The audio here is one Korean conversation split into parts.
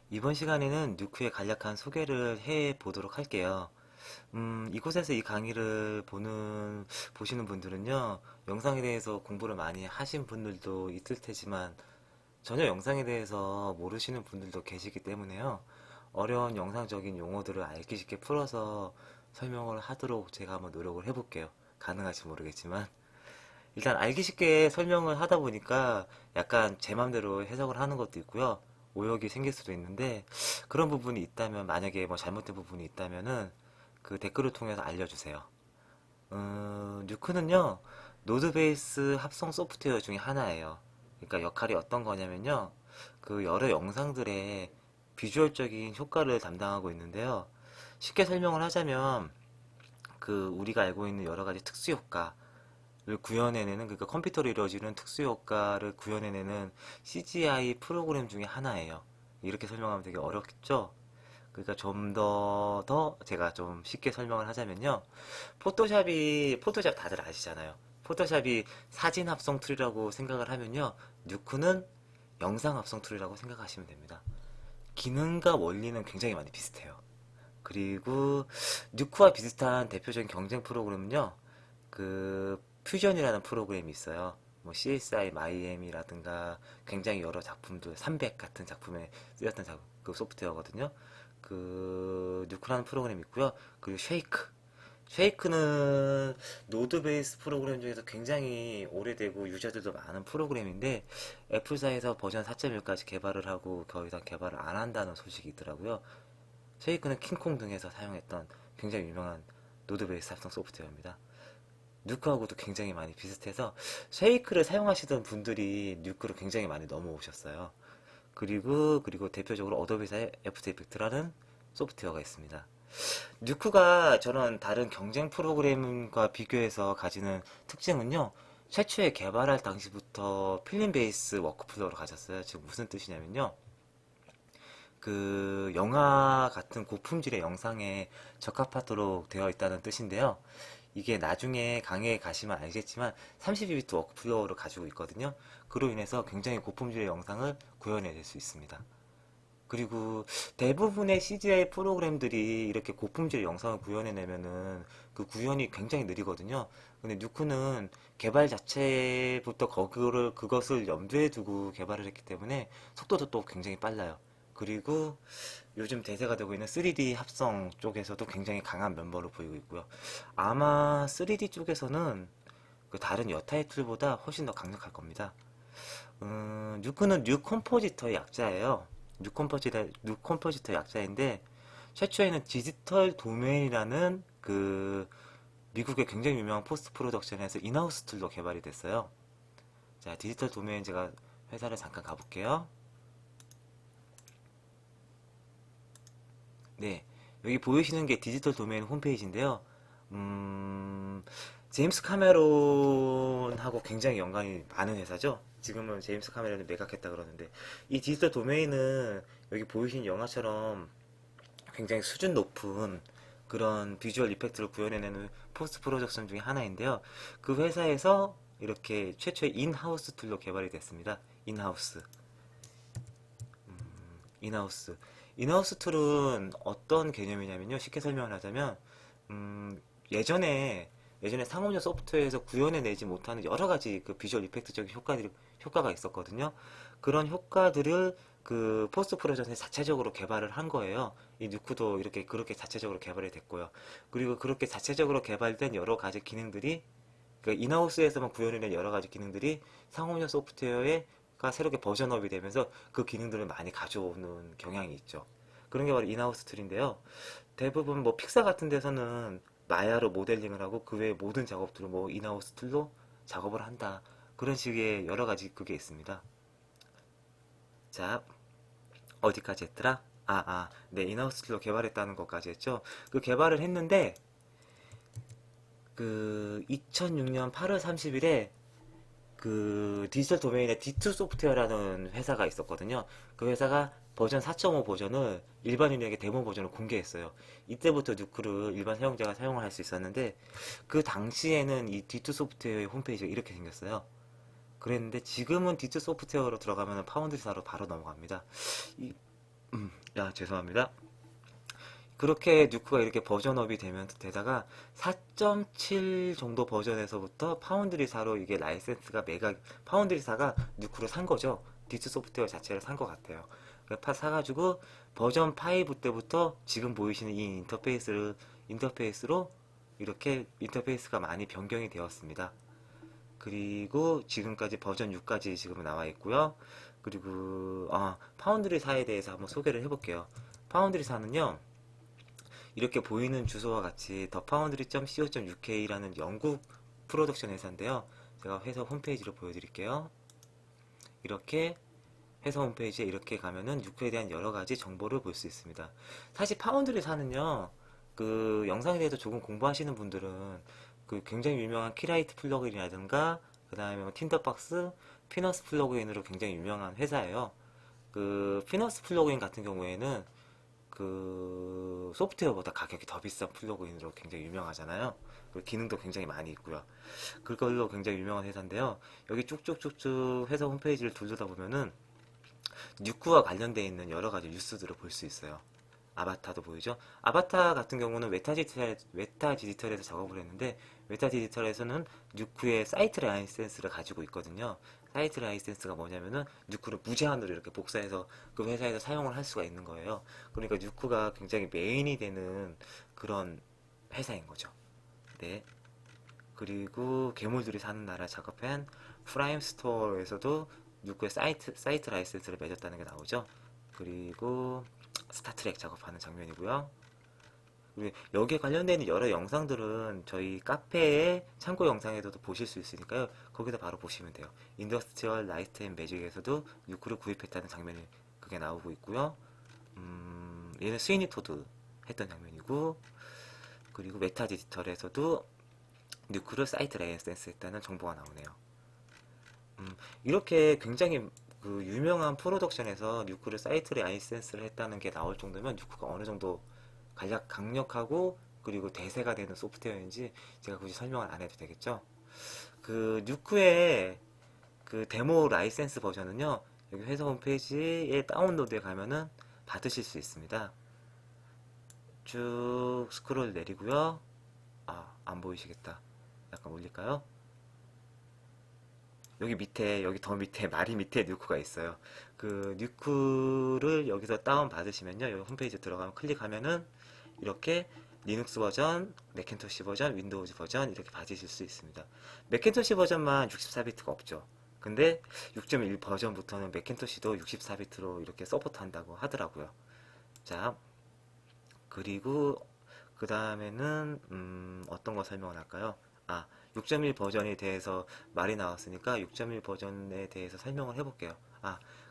이번 시간에는 누크의 간략한 소개를 해 보도록 할게요. 이곳에서 이 강의를 보시는 분들은요, 영상에 대해서 공부를 많이 하신 분들도 있을 테지만, 전혀 영상에 대해서 모르시는 분들도 계시기 때문에요. 어려운 영상적인 용어들을 알기 쉽게 풀어서 설명을 하도록 제가 한번 노력을 해볼게요. 가능할지 모르겠지만. 일단 알기 쉽게 설명을 하다 보니까 약간 제 맘대로 해석을 하는 것도 있고요. 오역이 생길 수도 있는데 그런 부분이 있다면 만약에 뭐 잘못된 부분이 있다면은 그 댓글을 통해서 알려주세요. 뉴크는요 노드 베이스 합성 소프트웨어 중에 하나예요. 그러니까 역할이 어떤 거냐면요 그 여러 영상들의 비주얼적인 효과를 담당하고 있는데요. 쉽게 설명을 하자면 그 우리가 알고 있는 여러 가지 특수 효과 를 구현해내는 그러니까 컴퓨터로 이루어지는 특수 효과를 구현해내는 CGI 프로그램 중에 하나예요. 이렇게 설명하면 되게 어렵겠죠? 그러니까 좀 더 제가 좀 쉽게 설명을 하자면요. 포토샵 다들 아시잖아요. 포토샵이 사진 합성 툴이라고 생각을 하면요. 뉴크는 영상 합성 툴이라고 생각하시면 됩니다. 기능과 원리는 굉장히 많이 비슷해요. 그리고 뉴크와 비슷한 대표적인 경쟁 프로그램은요. 그 퓨전이라는 프로그램이 있어요. 뭐 CSI 마이애미라든가 굉장히 여러 작품들 300 같은 작품에 쓰였던 그 소프트웨어거든요. 그 뉴크라는 프로그램이 있고요. 그리고 쉐이크는 노드 베이스 프로그램 중에서 굉장히 오래되고 유저들도 많은 프로그램인데 애플사에서 버전 4.1까지 개발을 하고 더 이상 개발을 안 한다는 소식이 있더라고요. 쉐이크는 킹콩 등에서 사용했던 굉장히 유명한 노드 베이스 합성 소프트웨어입니다. 뉴크하고도 굉장히 많이 비슷해서 쉐이크를 사용하시던 분들이 뉴크로 굉장히 많이 넘어오셨어요. 그리고 대표적으로 어도비사의 애프터 이펙트라는 소프트웨어가 있습니다. 뉴크가 저런 다른 경쟁 프로그램과 비교해서 가지는 특징은요. 최초에 개발할 당시부터 필름 베이스 워크플로우를 가졌어요. 지금 무슨 뜻이냐면요. 그 영화 같은 고품질의 영상에 적합하도록 되어 있다는 뜻인데요. 이게 나중에 강의에 가시면 알겠지만 32비트 워크플로우를 가지고 있거든요. 그로 인해서 굉장히 고품질의 영상을 구현해낼 수 있습니다. 그리고 대부분의 CGI 프로그램들이 이렇게 고품질 영상을 구현해내면은 그 구현이 굉장히 느리거든요. 근데 뉴크는 개발 자체부터 그것을 염두에 두고 개발을 했기 때문에 속도도 또 굉장히 빨라요. 그리고 요즘 대세가 되고 있는 3D 합성 쪽에서도 굉장히 강한 면모를 보이고 있고요. 아마 3D 쪽에서는 그 다른 여타의 툴보다 훨씬 더 강력할 겁니다. 뉴크는 뉴 컴포지터의 약자예요. 뉴 컴포지터 약자인데 최초에는 디지털 도메인이라는 그 미국의 굉장히 유명한 포스트 프로덕션에서 인하우스 툴로 개발이 됐어요. 자, 디지털 도메인 제가 회사를 잠깐 가볼게요. 네, 여기 보이시는 게 디지털 도메인 홈페이지인데요. 음, 제임스 카메론하고 굉장히 연관이 많은 회사죠. 지금은 제임스 카메론이 매각했다 그러는데 이 디지털 도메인은 여기 보이신 영화처럼 굉장히 수준 높은 그런 비주얼 이펙트를 구현해내는 포스트 프로덕션 중에 하나인데요. 그 회사에서 이렇게 최초의 인하우스 툴로 개발이 됐습니다. 인하우스. 인하우스. 인하우스 툴은 어떤 개념이냐면요. 쉽게 설명을 하자면, 예전에 상업용 소프트웨어에서 구현해내지 못하는 여러 가지 그 비주얼 이펙트적인 효과가 있었거든요. 그런 효과들을 그 포스트 프로덕션에 자체적으로 개발을 한 거예요. 이 누크도 이렇게 그렇게 자체적으로 개발이 됐고요. 그리고 그렇게 자체적으로 개발된 여러 가지 기능들이 그 인하우스에서만 구현해낸 여러 가지 기능들이 상업용 소프트웨어가 새롭게 버전업이 되면서 그 기능들을 많이 가져오는 경향이 있죠. 그런 게 바로 인하우스 툴인데요. 대부분 뭐 픽사 같은 데서는 마야로 모델링을 하고 그 외의 모든 작업들을 뭐 인하우스 툴로 작업을 한다. 그런 식의 여러 가지 그게 있습니다. 자, 어디까지 했더라? 네, 인하우스 툴로 개발했다는 것까지 했죠. 그 개발을 했는데 그 2006년 8월 30일에 그 디지털 도메인의 D2 소프트웨어라는 회사가 있었거든요. 그 회사가 버전 4.5 버전을 일반인에게 데모 버전을 공개했어요. 이때부터 누크를 일반 사용자가 사용을 할 수 있었는데 그 당시에는 이 D2 소프트웨어의 홈페이지가 이렇게 생겼어요. 그랬는데 지금은 D2 소프트웨어로 들어가면 파운드리사로 바로 넘어갑니다. 야, 죄송합니다. 그렇게 뉴크가 이렇게 버전업이 되면 되다가 4.7 정도 버전에서부터 파운드리사로 이게 라이센스가 파운드리사가 뉴크를 산 거죠. 디스 소프트웨어 자체를 산 것 같아요. 사가지고 버전 5 때부터 지금 보이시는 이 인터페이스로 이렇게 인터페이스가 많이 변경이 되었습니다. 그리고 지금까지 버전 6까지 지금 나와 있고요. 그리고 파운드리사에 대해서 한번 소개를 해볼게요. 파운드리사는요, 이렇게 보이는 주소와 같이 thefoundry.co.uk라는 영국 프로덕션 회사인데요. 제가 회사 홈페이지로 보여드릴게요. 이렇게 회사 홈페이지에 이렇게 가면은 유크에 대한 여러 가지 정보를 볼 수 있습니다. 사실 파운드리사는요, 그 영상에 대해서 조금 공부하시는 분들은 그 굉장히 유명한 키라이트 플러그인이라든가 그 다음에 뭐 틴더박스, 피너스 플러그인으로 굉장히 유명한 회사예요. 그 피너스 플러그인 같은 경우에는 그 소프트웨어보다 가격이 더 비싼 플러그인으로 굉장히 유명하잖아요. 그리고 기능도 굉장히 많이 있고요. 그걸로 굉장히 유명한 회사인데요. 여기 쭉쭉쭉쭉 회사 홈페이지를 돌려다 보면은 뉴크와 관련되어 있는 여러 가지 뉴스들을 볼 수 있어요. 아바타도 보이죠? 아바타 같은 경우는 웨타 디지털에서 작업을 했는데, 웨타 디지털에서는 뉴크의 사이트 라이센스를 가지고 있거든요. 사이트 라이센스가 뭐냐면은 뉴크를 무제한으로 이렇게 복사해서 그 회사에서 사용을 할 수가 있는 거예요. 그러니까 뉴크가 굉장히 메인이 되는 그런 회사인 거죠. 네. 그리고 괴물들이 사는 나라 작업한 프라임 스토어에서도 뉴크의 사이트 라이센스를 맺었다는 게 나오죠. 그리고 스타트렉 작업하는 장면이고요. 그리고 여기에 관련된 여러 영상들은 저희 카페에 참고 영상에서도 보실 수 있으니까요. 거기서 바로 보시면 돼요. 인더스트리얼 라이트 앤 매직에서도 뉴크를 구입했다는 장면이 그게 나오고 있고요. 얘는 스위니 토드 했던 장면이고, 그리고 메타 디지털에서도 뉴크를 사이트 라이센스 했다는 정보가 나오네요. 이렇게 굉장히 그 유명한 프로덕션에서 뉴크를 사이트 라이센스를 했다는 게 나올 정도면 뉴크가 어느 정도 간략 강력하고 그리고 대세가 되는 소프트웨어인지 제가 굳이 설명을 안 해도 되겠죠. 그 뉴크의 그 데모 라이센스 버전은요, 여기 회사 홈페이지에 다운로드에 가면은 받으실 수 있습니다. 쭉 스크롤 내리고요. 안 보이시겠다. 약간 올릴까요? 여기 밑에, 여기 더 밑에, 마리 밑에 뉴크가 있어요. 그 뉴크를 여기서 다운 받으시면요, 여기 홈페이지 들어가면 클릭하면은 이렇게 리눅스 버전, 맥킨토시 버전, 윈도우즈 버전 이렇게 받으실 수 있습니다. 맥킨토시 버전만 64비트가 없죠. 근데 6.1 버전부터는 맥킨토시도 64비트로 이렇게 서포트 한다고 하더라고요. 자, 그리고 그 다음에는 어떤 거 설명을 할까요? 6.1 버전에 대해서 말이 나왔으니까 6.1 버전에 대해서 설명을 해볼게요.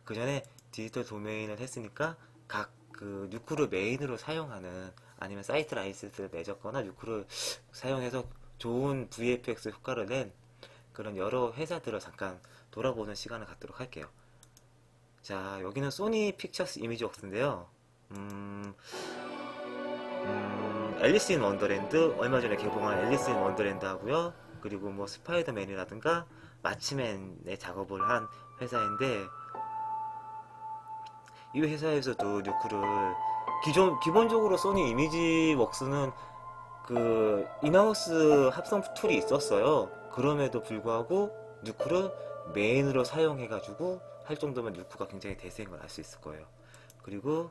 그 전에 디지털 도메인을 했으니까 각 그 뉴크를 메인으로 사용하는 아니면 사이트 라이센스를 맺었거나 뉴크를 사용해서 좋은 VFX 효과를 낸 그런 여러 회사들을 잠깐 돌아보는 시간을 갖도록 할게요. 자, 여기는 소니 픽처스 이미지웍스인데요. 앨리스 인 원더랜드, 얼마 전에 개봉한 앨리스 인 원더랜드 하고요. 그리고 뭐 스파이더맨이라든가 마치맨의 작업을 한 회사인데, 이 회사에서도 뉴크를 기본적으로 소니 이미지웍스는 그 인하우스 합성 툴이 있었어요. 그럼에도 불구하고 뉴크를 메인으로 사용해가지고 할 정도면 뉴크가 굉장히 대세인 걸 알 수 있을 거예요. 그리고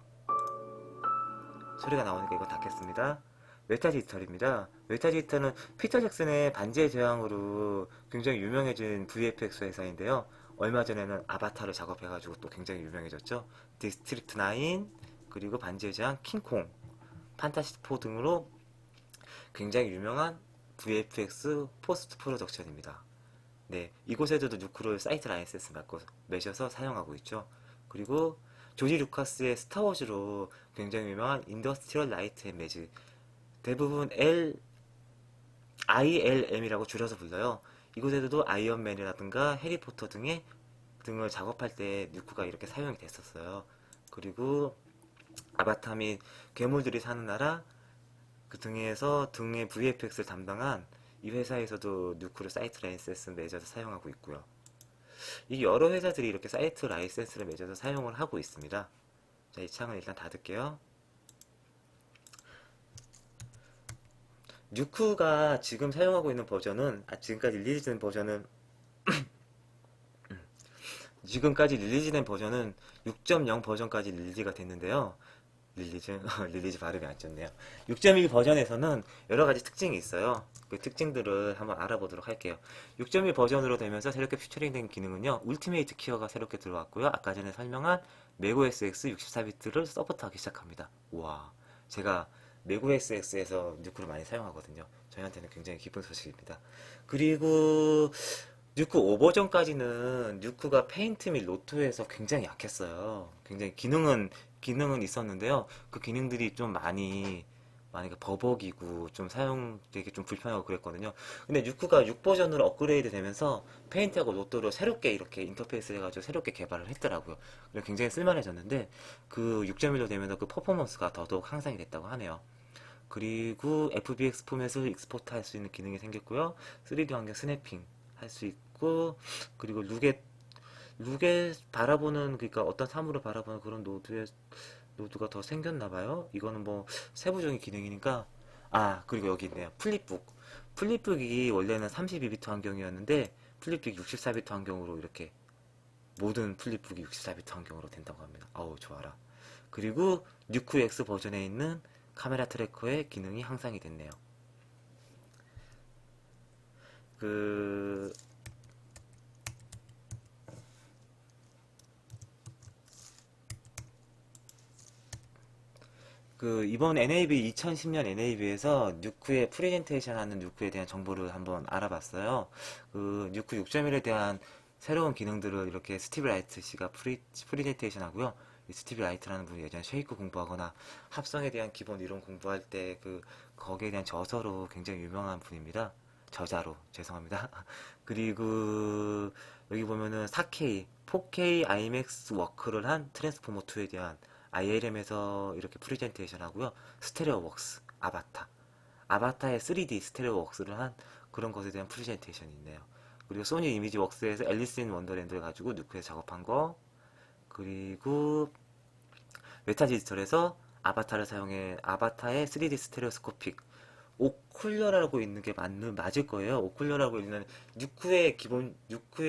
소리가 나오니까 이거 닫겠습니다. 웨타 디지털입니다. 웨타 디지털은 피터 잭슨의 반지의 제왕으로 굉장히 유명해진 VFX 회사인데요. 얼마 전에는 아바타를 작업해가지고 또 굉장히 유명해졌죠. 디스트릭트 9, 그리고 반지의 제왕, 킹콩, 판타스틱 4 등으로 굉장히 유명한 VFX 포스트 프로덕션입니다. 네, 이곳에서도 뉴크를 사이트 라이센스 맺어서 사용하고 있죠. 그리고 조지 루카스의 스타워즈로 굉장히 유명한 인더스트리얼 라이트 앤 매직, 대부분 ILM이라고 줄여서 불러요. 이곳에서도 아이언맨이라든가 해리포터 등을 작업할 때 뉴크가 이렇게 사용이 됐었어요. 그리고 아바타 및 괴물들이 사는 나라 그 등에서 등의 VFX를 담당한 이 회사에서도 뉴크를 사이트 라이센스 맺어서 사용하고 있고요. 이 여러 회사들이 이렇게 사이트 라이센스를 맺어서 사용을 하고 있습니다. 자, 이 창을 일단 닫을게요. 뉴크가 지금 사용하고 있는 버전은, 지금까지 릴리즈된 버전은, 지금까지 릴리즈된 버전은 6.0 버전까지 릴리즈가 됐는데요. 릴리즈, 릴리즈 발음이 안 좋네요. 6.1 버전에서는 여러 가지 특징이 있어요. 그 특징들을 한번 알아보도록 할게요. 6.1 버전으로 되면서 새롭게 피처링된 기능은요, 울티메이트 키어가 새롭게 들어왔고요. 아까 전에 설명한 맥OS X 64비트를 서포트하기 시작합니다. 우와, 제가 맥OS X에서 뉴크를 많이 사용하거든요. 저희한테는 굉장히 기쁜 소식입니다. 그리고 뉴크 5버전까지는 뉴크가 페인트 및 로토에서 굉장히 약했어요. 굉장히 기능은 있었는데요. 그 기능들이 좀 많이 버벅이고 좀 사용되기 좀 불편하고 그랬거든요. 근데 뉴크가 6버전으로 업그레이드 되면서 페인트하고 로또로 새롭게 이렇게 인터페이스를 해가지고 새롭게 개발을 했더라고요. 그래서 굉장히 쓸만해졌는데 그 6.1로 되면서 그 퍼포먼스가 더더욱 향상이 됐다고 하네요. 그리고 FBX 포맷을 익스포트 할 수 있는 기능이 생겼고요. 3D 환경 스냅핑 할 수 있고, 그리고 룩에 바라보는, 그러니까 어떤 사물을 바라보는 그런 노드가 더 생겼나 봐요. 이거는 뭐 세부적인 기능이니까. 그리고 여기 있네요. 플립북이 원래는 32비트 환경이었는데 플립북 64비트 환경으로 이렇게 모든 플립북이 64비트 환경으로 된다고 합니다. 아우, 좋아라. 그리고 뉴크 X 버전에 있는 카메라 트래커의 기능이 향상이 됐네요. 그, 이번 NAB 2010년 NAB에서 뉴크의 프레젠테이션 하는 뉴크에 대한 정보를 한번 알아봤어요. 뉴크 6.1에 대한 새로운 기능들을 이렇게 스티브 라이트 씨가 프레젠테이션 하고요. 이 스티브 라이트라는 분이 예전에 쉐이크 공부하거나 합성에 대한 기본 이론 공부할 때 거기에 대한 저서로 굉장히 유명한 분입니다. 저자로, 죄송합니다. 그리고 여기 보면은 4K IMAX 워크를 한 트랜스포머 2에 대한 ILM에서 이렇게 프레젠테이션 하고요. 스테레오 웍스, 아바타의 3D 스테레오 웍스를 한 그런 것에 대한 프레젠테이션이 있네요. 그리고 소니 이미지 웍스에서 앨리스 인 원더랜드를 가지고 뉴크에서 작업한 거, 그리고 메타 디지털에서 아바타를 사용해 아바타의 3D 스테레오스코픽 오쿨러라고 있는 게 맞을 거예요. 오쿨러라고 있는 뉴크의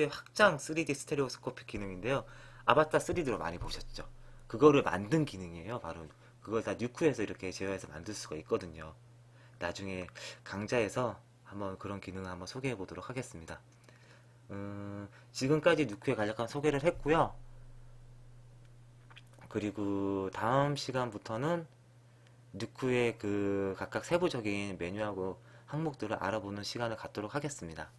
확장 3D 스테레오스코픽 기능인데요. 아바타 3D로 많이 보셨죠? 그거를 만든 기능이에요. 바로 그걸 다 뉴크에서 이렇게 제어해서 만들 수가 있거든요. 나중에 강좌에서 한번 그런 기능을 한번 소개해 보도록 하겠습니다. 지금까지 뉴크의 간략한 소개를 했고요. 그리고 다음 시간부터는 뉴크의 각각 세부적인 메뉴하고 항목들을 알아보는 시간을 갖도록 하겠습니다.